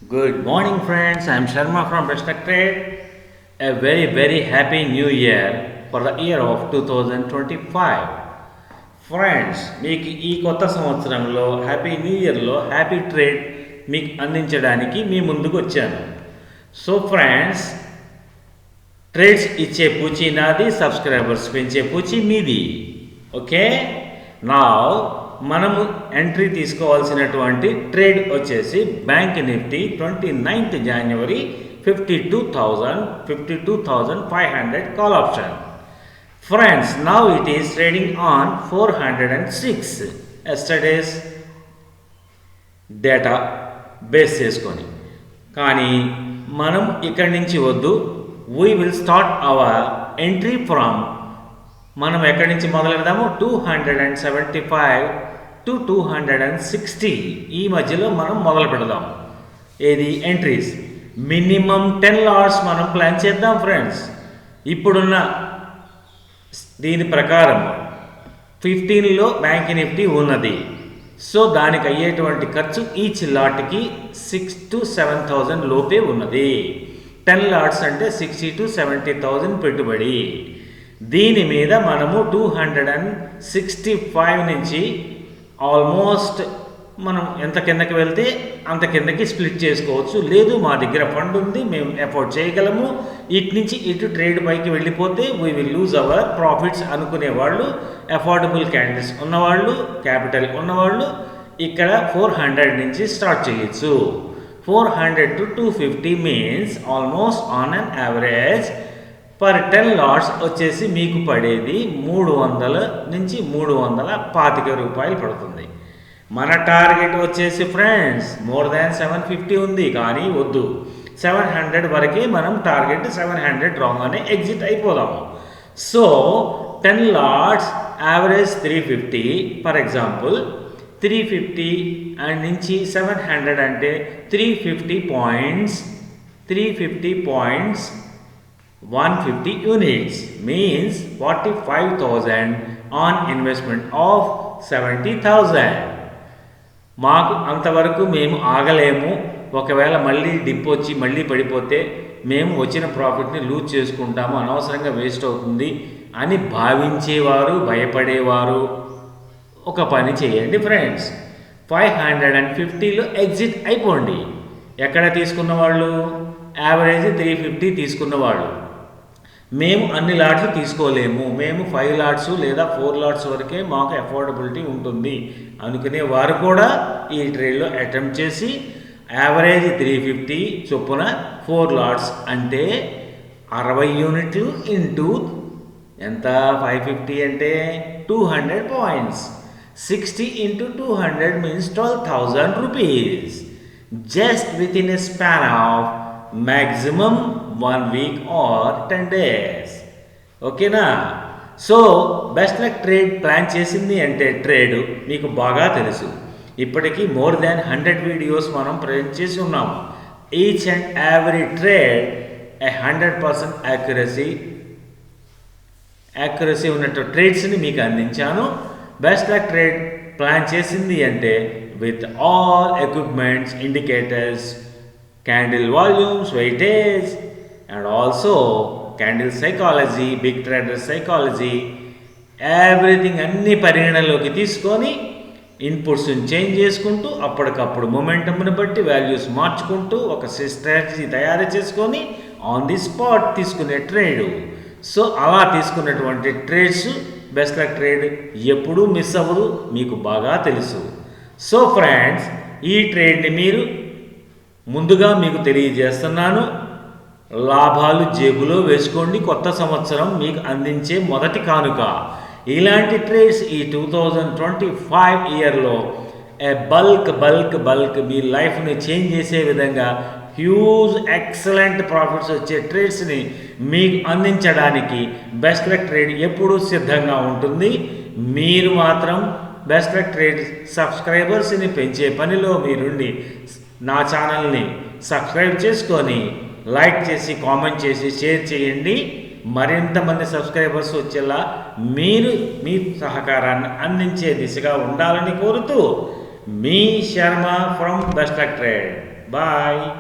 Good morning, friends. I am Sharma from Best Trade. A very happy new year for the year of 2025. Friends, మీకు ఈ కొత్త సంవత్సరంలో happy new ఇయర్లో happy trade మీకు అందించడానికి మీ ముందుకు వచ్చాను. సో ఫ్రెండ్స్, ట్రేడ్స్ ఇచ్చే పూచి నాది, సబ్స్క్రైబర్స్ పెంచే పూచి మీది. ఓకే, నా మనము ఎంట్రీ తీసుకోవాల్సినటువంటి ట్రేడ్ వచ్చేసి bank Nifty 29th January 52,500 call option. Friends, now it is trading on 406 yesterday's data base చేసుకొని. కానీ మనం ఇక్కడి నుంచి వద్దు, we will start our entry from, మనం ఎక్కడి నుంచి మొదలెడదాము, 275 to 260 ఈ మధ్యలో మనం మొదలు పెడదాం. ఏది ఎంట్రీస్ మినిమం 10 లాట్స్ మనం ప్లాన్ చేద్దాం ఫ్రెండ్స్. ఇప్పుడున్న దీని ప్రకారం 15లో బ్యాంక్ నిఫ్టీ ఉన్నది. సో దానికి అయ్యేటువంటి ఖర్చు ఈచ్ లాట్కి 6,000 to 7,000 లోపే ఉన్నది. 10 లాట్స్ అంటే 60,000 to 70,000 పెట్టుబడి. దీని మీద మనము 265 నుంచి ఆల్మోస్ట్ మనం ఎంత కిందకి వెళ్తే అంత కిందకి స్ప్లిట్ చేసుకోవచ్చు. లేదు మా దగ్గర ఫండ్ ఉంది, మేము ఎఫోర్డ్ చేయగలము, ఇటు నుంచి ఇటు ట్రేడ్ పైకి వెళ్ళిపోతే we will lose our profits అనుకునే వాళ్ళు, అఫోర్డబుల్ క్యాండిల్స్ ఉన్నవాళ్ళు, క్యాపిటల్ ఉన్నవాళ్ళు ఇక్కడ 400 నుంచి స్టార్ట్ చేయొచ్చు. 400 to 250 means almost on an average per 10 LADS వచ్చేసి మీకు పడేది 300 నుంచి 325 రూపాయలు పడుతుంది. మన టార్గెట్ వచ్చేసి ఫ్రెండ్స్ మోర్ దాన్ 750 ఉంది, కానీ వద్దు, 700 వరకే మనం టార్గెట్. 700 రాగానే ఎగ్జిట్ అయిపోదాము. So 10 lots average 350, for example 350 and నుంచి 700 అంటే 350 points, 150 units means 45,000 on investment of 70,000. మాకు అంతవరకు మేము ఆగలేము. ఒకవేళ మళ్ళీ డిప్ వచ్చి మళ్ళీ పడిపోతే మేము వచ్చిన ప్రాఫిట్ని లూజ్ చేసుకుంటాము, అనవసరంగా వేస్ట్ అవుతుంది అని భావించేవారు, భయపడేవారు ఒక పని చేయండి ఫ్రెండ్స్. 550లో ఎగ్జిట్ అయిపోండి. ఎక్కడ తీసుకున్న వాళ్ళు, యావరేజ్ 350 తీసుకున్న వాళ్ళు. మేము అన్ని లాట్స్ తీసుకోలేము, మేము 5 లాట్స్ లేదా 4 లాట్స్ వరకే మాకు అఫోర్డబిలిటీ ఉంటుంది అనుకునే వారు కూడా ఈ ట్రేడ్లో అటెంప్ట్ చేసి యావరేజ్ 350 చొప్పున 4 లాట్స్ అంటే 60 యూనిట్లు ఇంటూ ఎంత, 550 అంటే 200 points, 60 into 200 means 12,000 rupees just within a span of maximum 1 week or 10 days. ఓకేనా? So best luck trade plan చేసింది అంటే ట్రేడ్ మీకు బాగా తెలుసు. ఇప్పటికీ మోర్ దాన్ 100 వీడియోస్ మనం ప్రజెంట్ చేసి ఉన్నాము. Each and every trade 100% accuracy ఉన్నట్టు ట్రేడ్స్ని మీకు అందించాను. బెస్ట్ లక్ ట్రేడ్ ప్లాన్ చేసింది అంటే with all equipments, indicators, candle volumes, weightage and also candle psychology, big trader psychology, everything అన్ని పరిగణనలోకి తీసుకొని ఇన్పుట్స్ని చేంజ్ చేసుకుంటూ అప్పటికప్పుడు మొమెంటమ్ని బట్టి వాల్యూస్ మార్చుకుంటూ ఒక స్ట్రాటజీ తయారు చేసుకొని ఆన్ ది స్పాట్ తీసుకునే ట్రేడ్. సో అలా తీసుకున్నటువంటి ట్రేడ్స్ బెస్ట్ లక్ ట్రేడ్ ఎప్పుడూ మిస్ అవ్వదు, మీకు బాగా తెలుసు. సో ఫ్రెండ్స్, ఈ ట్రేడ్ని మీరు ముందుగా మీకు తెలియజేస్తున్నాను. లాభాలు జేబులో వేసుకోండి. కొత్త సంవత్సరం మీకు అందించే మొదటి కానుక. ఇలాంటి ట్రేడ్స్ ఈ 2025 ఇయర్లో బల్క్ మీ లైఫ్ని చేంజ్ చేసే విధంగా హ్యూజ్ ఎక్సలెంట్ ప్రాఫిట్స్ వచ్చే ట్రేడ్స్ని మీకు అందించడానికి బెస్ట్ లక్ ట్రేడ్ ఎప్పుడూ సిద్ధంగా ఉంటుంది. మీరు మాత్రం బెస్ట్ లక్ ట్రేడ్ సబ్స్క్రైబర్స్ని పెంచే పనిలో మీరుండి నా ఛానల్ని సబ్స్క్రైబ్ చేసుకొని లైక్ చేసి, కామెంట్ చేసి, షేర్ చేయండి. మరింత మంది సబ్స్క్రైబర్స్ వచ్చేలా మీరు మీ సహకారాన్ని అందించే దిశగా ఉండాలని కోరుతూ మీ Sharma from best luck trade. Bye.